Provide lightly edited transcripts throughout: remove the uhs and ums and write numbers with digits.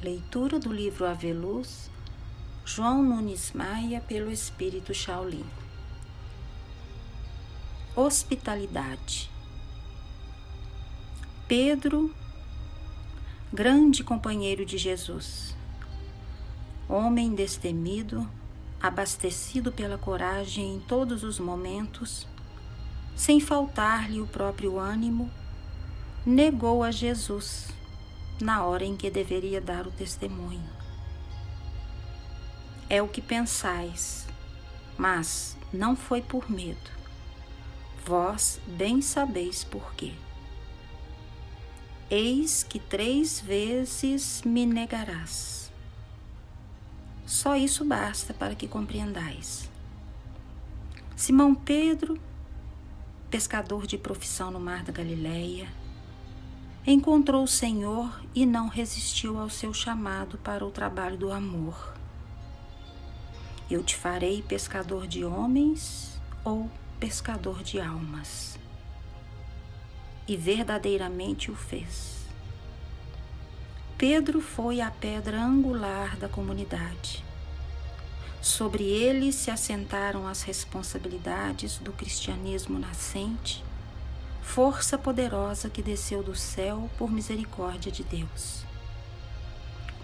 Leitura do livro Aveluz, João Nunes Maia, pelo Espírito Shaolin. Hospitalidade. Pedro, grande companheiro de Jesus, homem destemido, abastecido pela coragem em todos os momentos, sem faltar-lhe o próprio ânimo, negou a Jesus na hora em que deveria dar o testemunho. É o que pensais, mas não foi por medo. Vós bem sabeis por quê. Eis que 3 vezes me negarás. Só isso basta para que compreendais. Simão Pedro, pescador de profissão no mar da Galileia, encontrou o Senhor e não resistiu ao seu chamado para o trabalho do amor. Eu te farei pescador de homens ou pescador de almas. E verdadeiramente o fez. Pedro foi a pedra angular da comunidade. Sobre ele se assentaram as responsabilidades do cristianismo nascente, força poderosa que desceu do céu por misericórdia de Deus.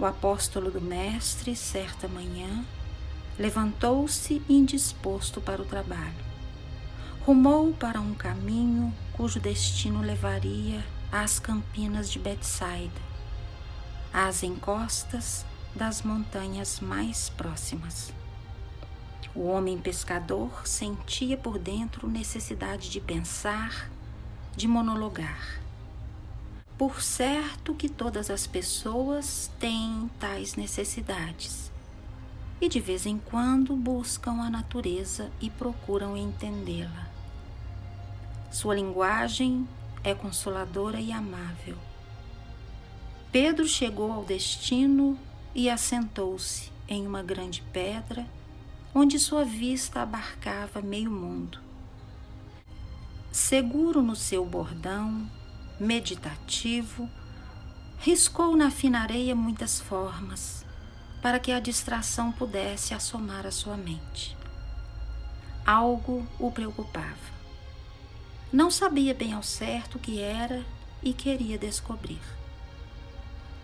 O apóstolo do Mestre, certa manhã, levantou-se indisposto para o trabalho. Rumou para um caminho cujo destino levaria às campinas de Betsaida, às encostas das montanhas mais próximas. O homem pescador sentia por dentro necessidade de pensar, de monologar. Por certo que todas as pessoas têm tais necessidades e de vez em quando buscam a natureza e procuram entendê-la. Sua linguagem é consoladora e amável. Pedro chegou ao destino e assentou-se em uma grande pedra, onde sua vista abarcava meio mundo. Seguro no seu bordão, meditativo, riscou na fina areia muitas formas, para que a distração pudesse assomar a sua mente. Algo o preocupava. Não sabia bem ao certo o que era e queria descobrir.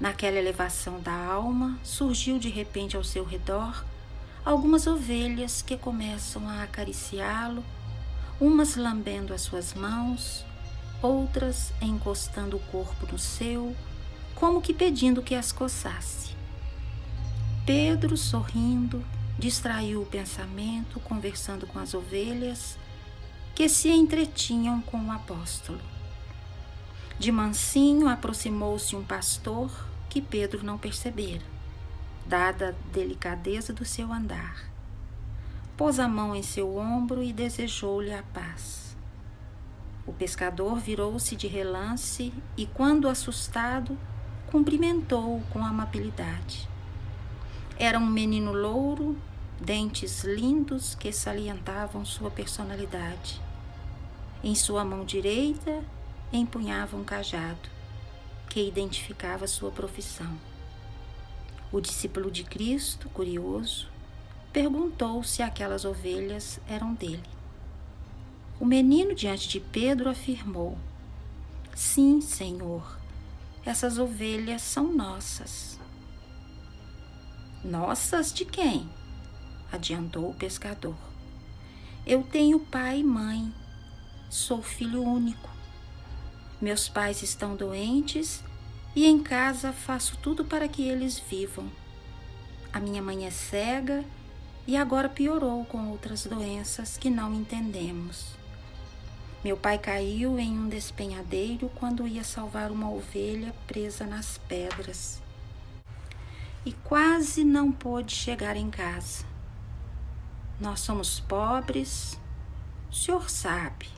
Naquela elevação da alma, surgiu de repente ao seu redor algumas ovelhas que começam a acariciá-lo, umas lambendo as suas mãos, outras encostando o corpo no seu, como que pedindo que as coçasse. Pedro, sorrindo, distraiu o pensamento, conversando com as ovelhas, que se entretinham com o apóstolo. De mansinho aproximou-se um pastor que Pedro não percebera, dada a delicadeza do seu andar. Pôs a mão em seu ombro e desejou-lhe a paz. O pescador virou-se de relance e, quando assustado, cumprimentou-o com amabilidade. Era um menino louro, dentes lindos que salientavam sua personalidade. Em sua mão direita, empunhava um cajado, que identificava sua profissão. O discípulo de Cristo, curioso, perguntou se aquelas ovelhas eram dele. O menino diante de Pedro afirmou: Sim, Senhor, essas ovelhas são nossas. Nossas de quem? Adiantou o pescador. Eu tenho pai e mãe, sou filho único. Meus pais estão doentes e em casa faço tudo para que eles vivam. A minha mãe é cega e agora piorou com outras doenças que não entendemos. Meu pai caiu em um despenhadeiro quando ia salvar uma ovelha presa nas pedras e quase não pôde chegar em casa. Nós somos pobres, o senhor sabe.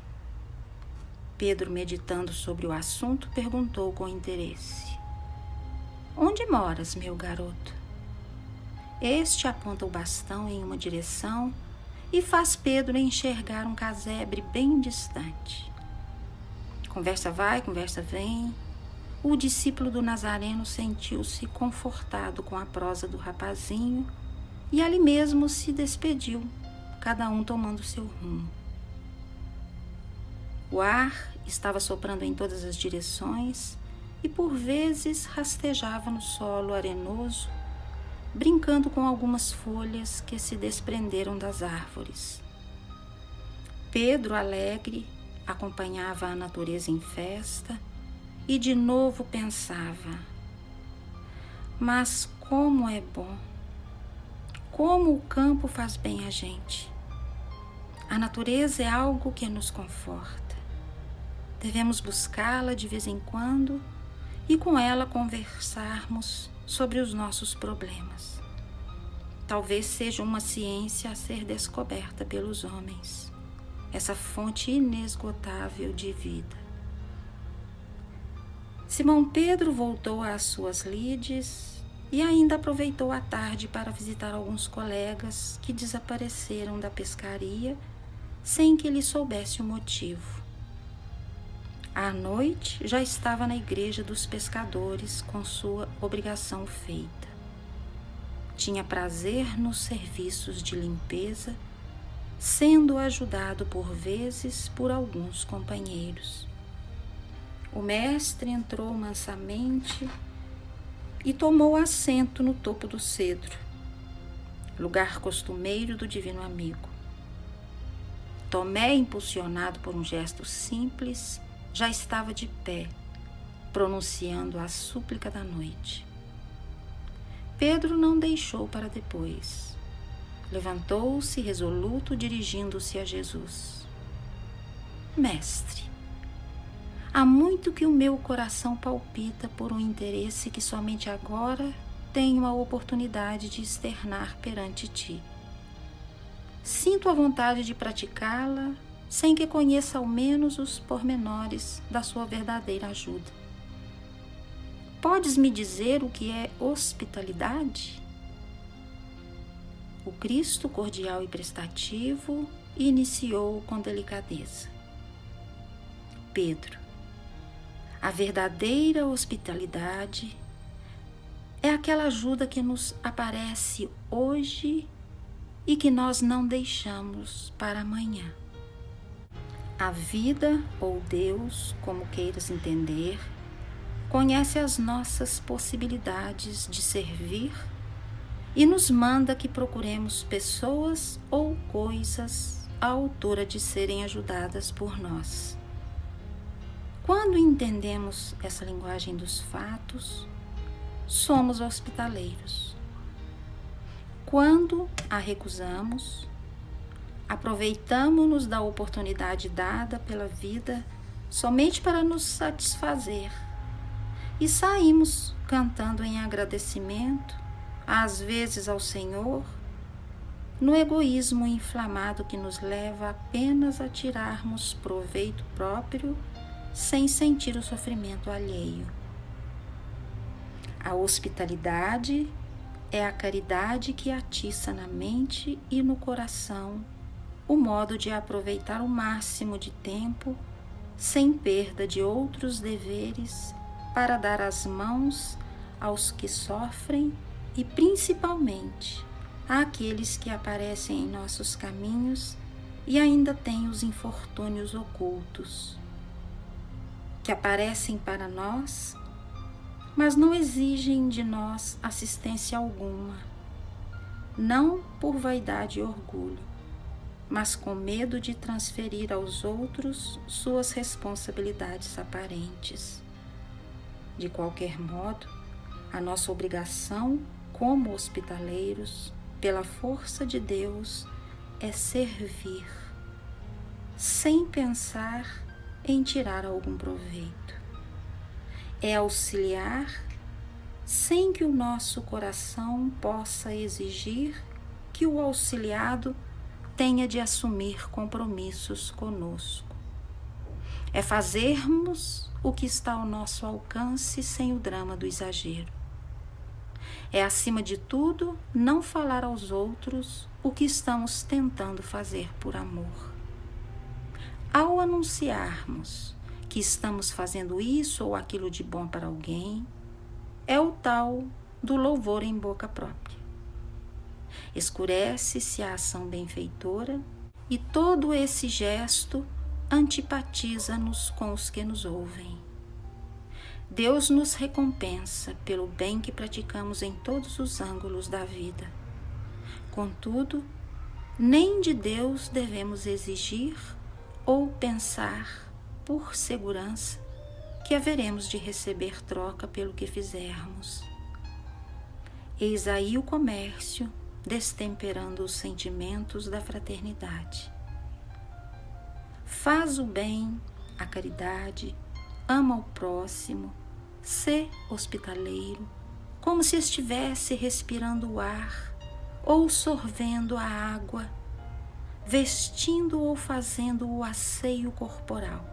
Pedro, meditando sobre o assunto, perguntou com interesse: Onde moras, meu garoto? Este aponta o bastão em uma direção e faz Pedro enxergar um casebre bem distante. Conversa vai, conversa vem. o discípulo do Nazareno sentiu-se confortado com a prosa do rapazinho e ali mesmo se despediu, cada um tomando seu rumo. O ar estava soprando em todas as direções e por vezes rastejava no solo arenoso, brincando com algumas folhas que se desprenderam das árvores. Pedro, alegre, acompanhava a natureza em festa e de novo pensava: mas como é bom, como o campo faz bem a gente. A natureza é algo que nos conforta. Devemos buscá-la de vez em quando e com ela conversarmos sobre os nossos problemas. Talvez seja uma ciência a ser descoberta pelos homens, essa fonte inesgotável de vida. Simão Pedro voltou às suas lides e ainda aproveitou a tarde para visitar alguns colegas que desapareceram da pescaria sem que ele soubesse o motivo. À noite já estava na igreja dos pescadores com sua obrigação feita. Tinha prazer nos serviços de limpeza, sendo ajudado por vezes por alguns companheiros. O mestre entrou mansamente e tomou assento no topo do cedro, lugar costumeiro do Divino Amigo. Tomé, impulsionado por um gesto simples, já estava de pé, pronunciando a súplica da noite. Pedro não deixou para depois. Levantou-se resoluto, dirigindo-se a Jesus. Mestre, há muito que o meu coração palpita por um interesse que somente agora tenho a oportunidade de externar perante ti. Sinto a vontade de praticá-la sem que conheça ao menos os pormenores da sua verdadeira ajuda. Podes me dizer o que é hospitalidade? O Cristo, cordial e prestativo, iniciou com delicadeza. Pedro, a verdadeira hospitalidade é aquela ajuda que nos aparece hoje e que nós não deixamos para amanhã. A vida, ou Deus, como queiras entender, conhece as nossas possibilidades de servir e nos manda que procuremos pessoas ou coisas à altura de serem ajudadas por nós. Quando entendemos essa linguagem dos fatos, somos hospitaleiros. Quando a recusamos, aproveitamo-nos da oportunidade dada pela vida somente para nos satisfazer e saímos cantando em agradecimento, às vezes ao Senhor, no egoísmo inflamado que nos leva apenas a tirarmos proveito próprio sem sentir o sofrimento alheio. A hospitalidade é a caridade que atiça na mente e no coração o modo de aproveitar o máximo de tempo, sem perda de outros deveres, para dar as mãos aos que sofrem e, principalmente, àqueles que aparecem em nossos caminhos e ainda têm os infortúnios ocultos, que aparecem para nós, mas não exigem de nós assistência alguma, não por vaidade e orgulho, mas com medo de transferir aos outros suas responsabilidades aparentes. De qualquer modo, a nossa obrigação como hospitaleiros, pela força de Deus, é servir, sem pensar em tirar algum proveito. É auxiliar sem que o nosso coração possa exigir que o auxiliado tenha de assumir compromissos conosco. É fazermos o que está ao nosso alcance sem o drama do exagero. É, acima de tudo, não falar aos outros o que estamos tentando fazer por amor. Ao anunciarmos que estamos fazendo isso ou aquilo de bom para alguém, é o tal do louvor em boca própria. Escurece-se a ação benfeitora e todo esse gesto antipatiza-nos com os que nos ouvem. Deus nos recompensa pelo bem que praticamos em todos os ângulos da vida. Contudo, nem de Deus devemos exigir ou pensar, por segurança, que haveremos de receber troca pelo que fizermos. Eis aí o comércio destemperando os sentimentos da fraternidade. Faz o bem, a caridade, ama o próximo, sê hospitaleiro, como se estivesse respirando o ar ou sorvendo a água, vestindo ou fazendo o asseio corporal.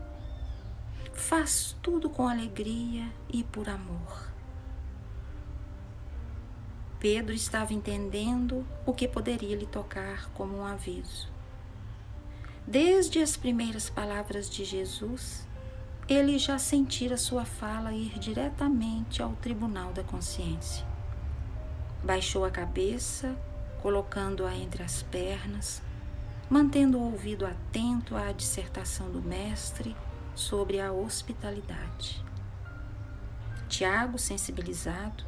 Faz tudo com alegria e por amor. Pedro estava entendendo o que poderia lhe tocar como um aviso. Desde as primeiras palavras de Jesus, ele já sentira sua fala ir diretamente ao tribunal da consciência. Baixou a cabeça, colocando-a entre as pernas, mantendo o ouvido atento à dissertação do mestre sobre a hospitalidade. Tiago, sensibilizado,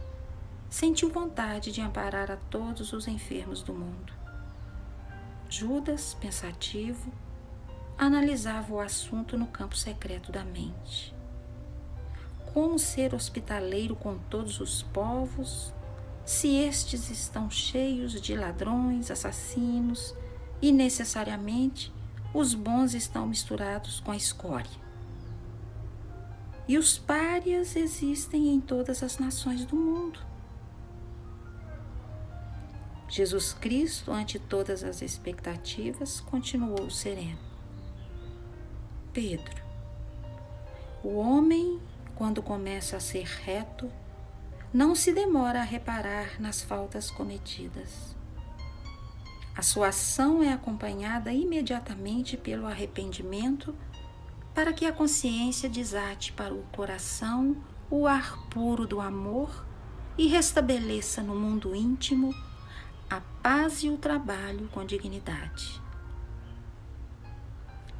sentiu vontade de amparar a todos os enfermos do mundo. Judas, pensativo, analisava o assunto no campo secreto da mente. Como ser hospitaleiro com todos os povos, se estes estão cheios de ladrões, assassinos e, necessariamente, os bons estão misturados com a escória? E os párias existem em todas as nações do mundo. Jesus Cristo, ante todas as expectativas, continuou sereno. Pedro, o homem, quando começa a ser reto, não se demora a reparar nas faltas cometidas. A sua ação é acompanhada imediatamente pelo arrependimento, para que a consciência desate para o coração o ar puro do amor e restabeleça no mundo íntimo a paz e o trabalho com dignidade.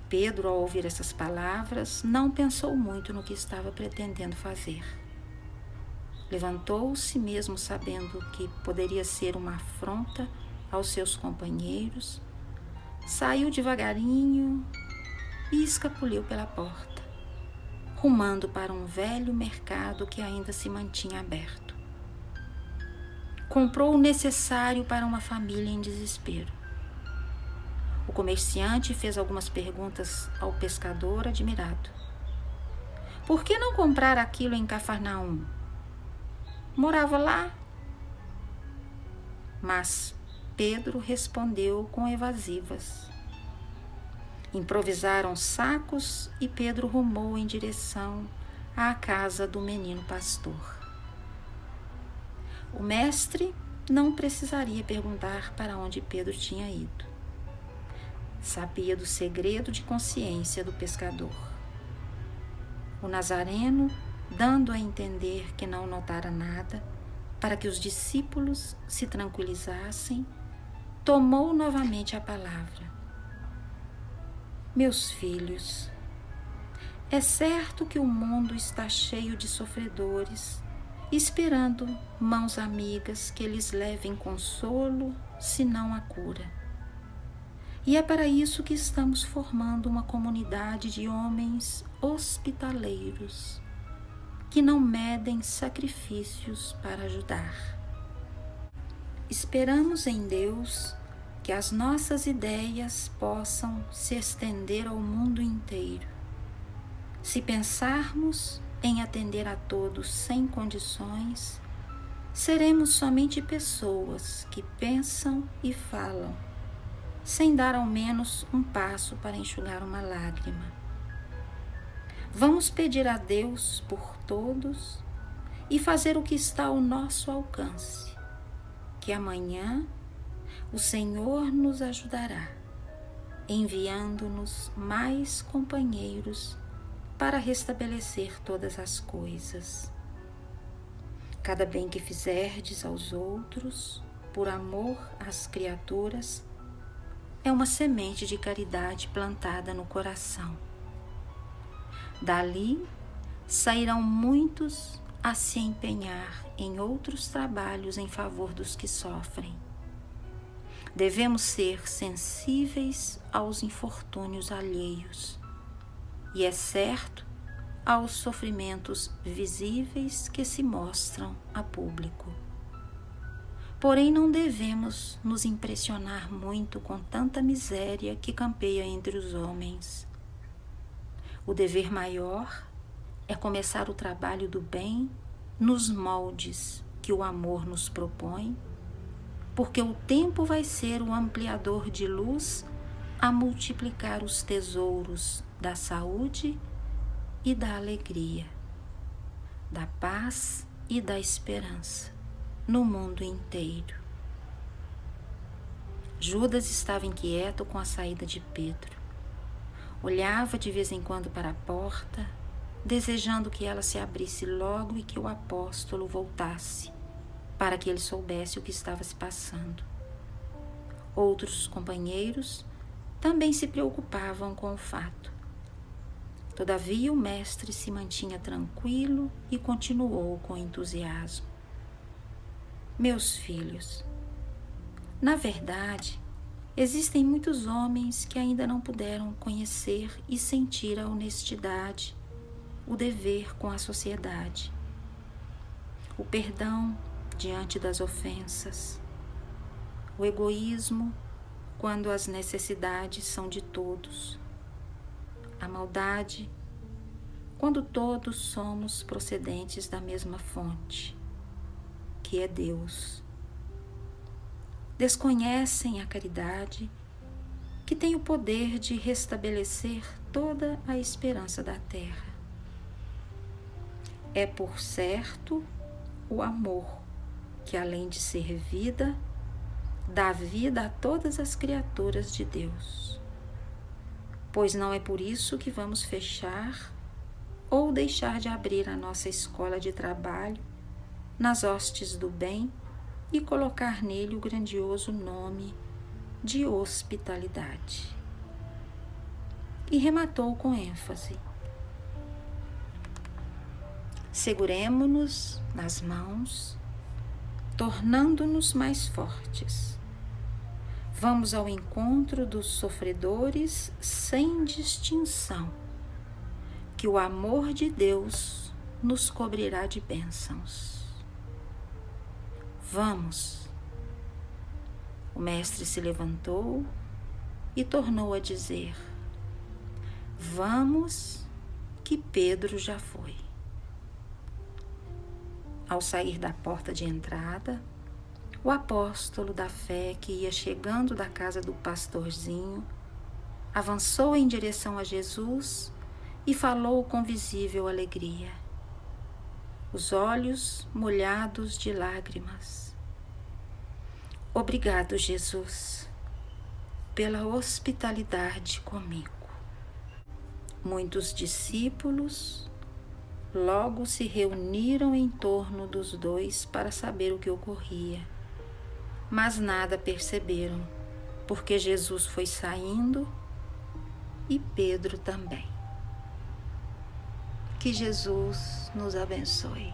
Pedro, ao ouvir essas palavras, não pensou muito no que estava pretendendo fazer. Levantou-se, mesmo sabendo que poderia ser uma afronta aos seus companheiros, saiu devagarinho e escapuliu pela porta, rumando para um velho mercado que ainda se mantinha aberto. Comprou o necessário para uma família em desespero. O comerciante fez algumas perguntas ao pescador, admirado. Por que não comprar aquilo em Cafarnaum? Morava lá? Mas Pedro respondeu com evasivas. Improvisaram sacos e Pedro rumou em direção à casa do menino pastor. O mestre não precisaria perguntar para onde Pedro tinha ido. Sabia do segredo de consciência do pescador. O nazareno, dando a entender que não notara nada, para que os discípulos se tranquilizassem, tomou novamente a palavra. Meus filhos, é certo que o mundo está cheio de sofredores, esperando mãos amigas que lhes levem consolo, se não a cura. E é para isso que estamos formando uma comunidade de homens hospitaleiros, que não medem sacrifícios para ajudar. Esperamos em Deus que as nossas ideias possam se estender ao mundo inteiro. Se pensarmos em atender a todos sem condições, seremos somente pessoas que pensam e falam, sem dar ao menos um passo para enxugar uma lágrima. Vamos pedir a Deus por todos e fazer o que está ao nosso alcance, que amanhã o Senhor nos ajudará, enviando-nos mais companheiros para restabelecer todas as coisas. Cada bem que fizerdes aos outros, por amor às criaturas, é uma semente de caridade plantada no coração. Dali sairão muitos a se empenhar em outros trabalhos em favor dos que sofrem. Devemos ser sensíveis aos infortúnios alheios e, é certo, aos sofrimentos visíveis que se mostram a público. Porém, não devemos nos impressionar muito com tanta miséria que campeia entre os homens. O dever maior é começar o trabalho do bem nos moldes que o amor nos propõe, porque o tempo vai ser o ampliador de luz a multiplicar os tesouros da saúde e da alegria, da paz e da esperança no mundo inteiro. Judas estava inquieto com a saída de Pedro. Olhava de vez em quando para a porta, desejando que ela se abrisse logo e que o apóstolo voltasse, para que ele soubesse o que estava se passando. Outros companheiros também se preocupavam com o fato. Todavia, o mestre se mantinha tranquilo e continuou com entusiasmo. Meus filhos, na verdade, existem muitos homens que ainda não puderam conhecer e sentir a honestidade, o dever com a sociedade, o perdão diante das ofensas, o egoísmo quando as necessidades são de todos, a maldade quando todos somos procedentes da mesma fonte, que é Deus. Desconhecem a caridade, que tem o poder de restabelecer toda a esperança da terra. É, por certo, o amor, que além de ser vida, dá vida a todas as criaturas de Deus. Pois não é por isso que vamos fechar ou deixar de abrir a nossa escola de trabalho nas hostes do bem e colocar nele o grandioso nome de hospitalidade. E rematou com ênfase: seguremo-nos nas mãos, tornando-nos mais fortes. Vamos ao encontro dos sofredores sem distinção, que o amor de Deus nos cobrirá de bênçãos. Vamos. O mestre se levantou e tornou a dizer: vamos, que Pedro já foi. Ao sair da porta de entrada, o apóstolo da fé, que ia chegando da casa do pastorzinho, avançou em direção a Jesus e falou com visível alegria, os olhos molhados de lágrimas: obrigado, Jesus, pela hospitalidade comigo. Muitos discípulos logo se reuniram em torno dos dois para saber o que ocorria, mas nada perceberam, porque Jesus foi saindo e Pedro também. Que Jesus nos abençoe.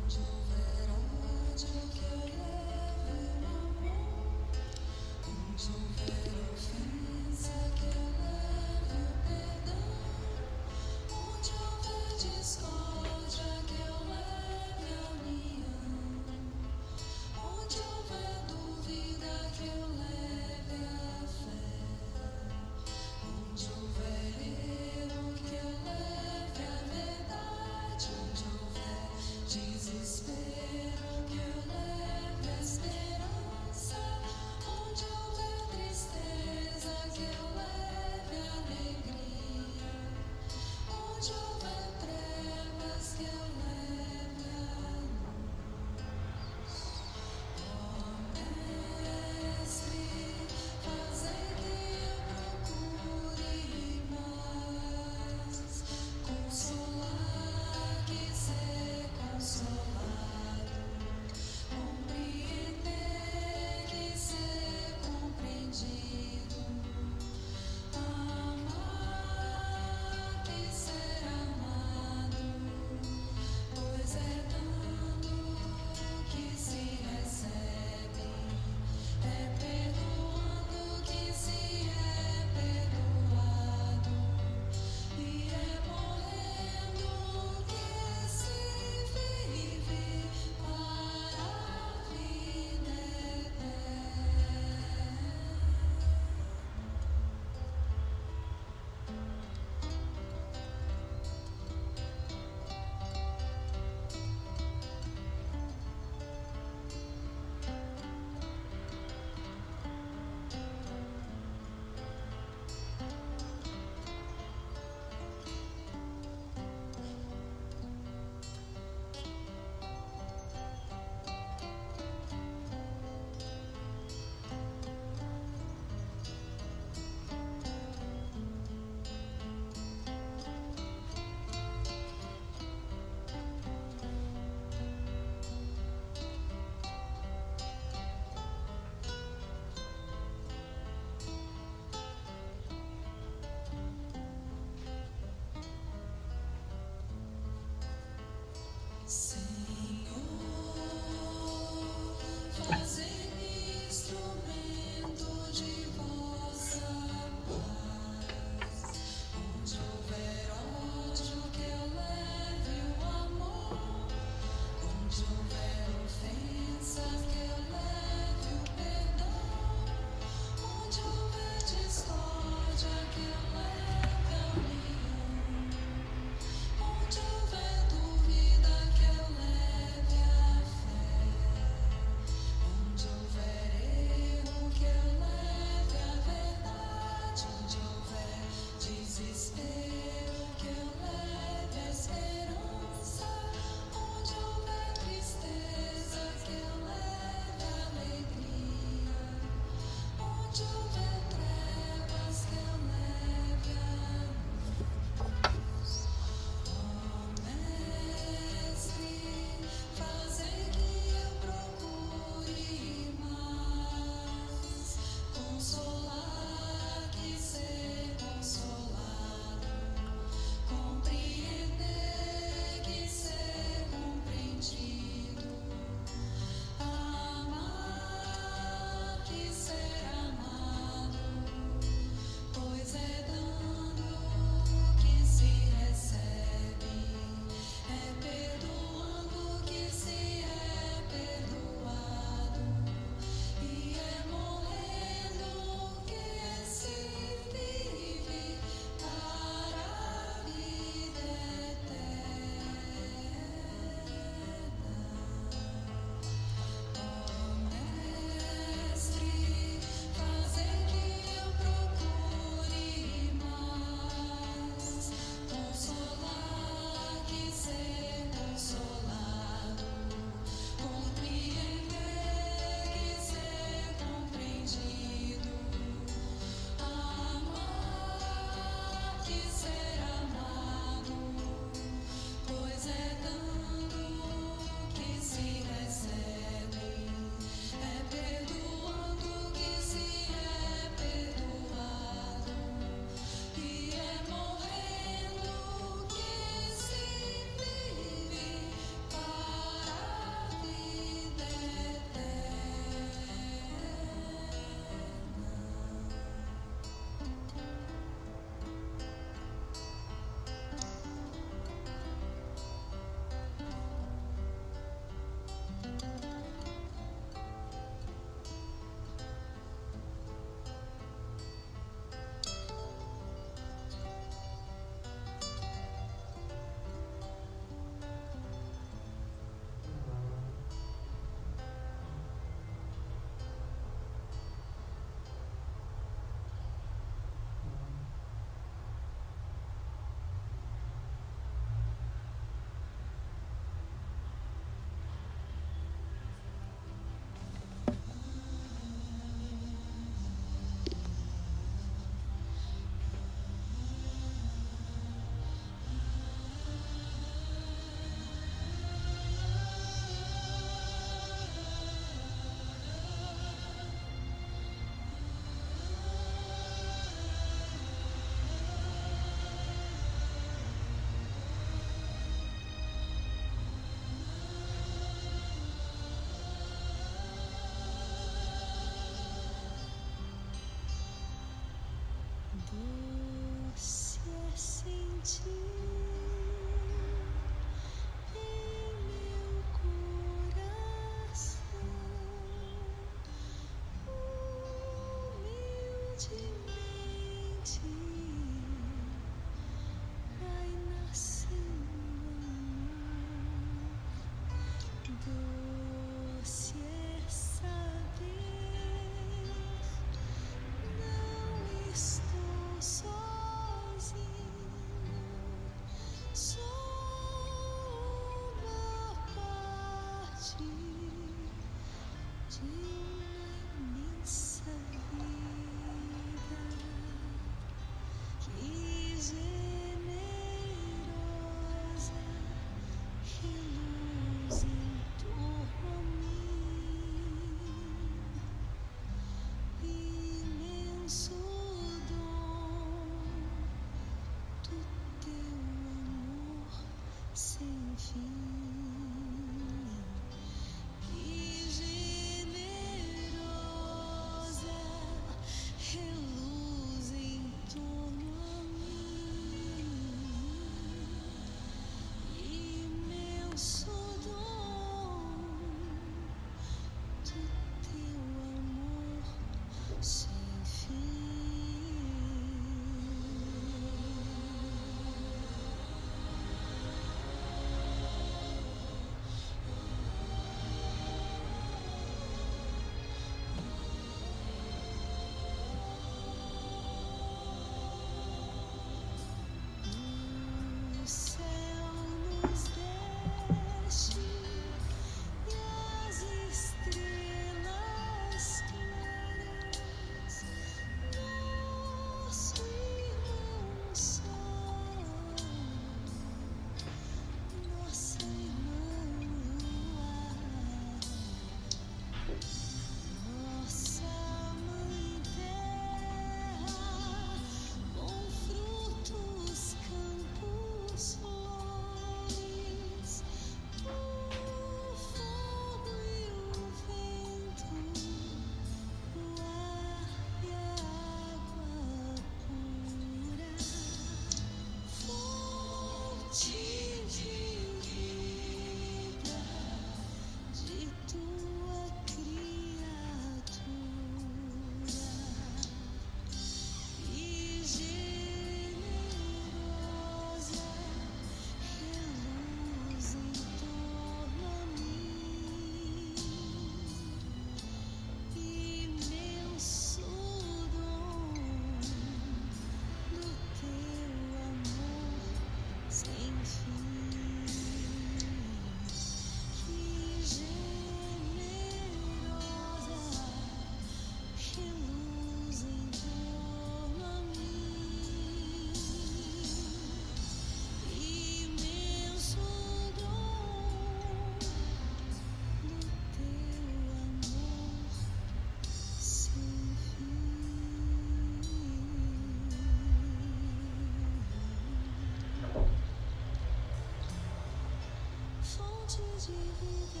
de vida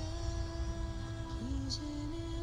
e generosa.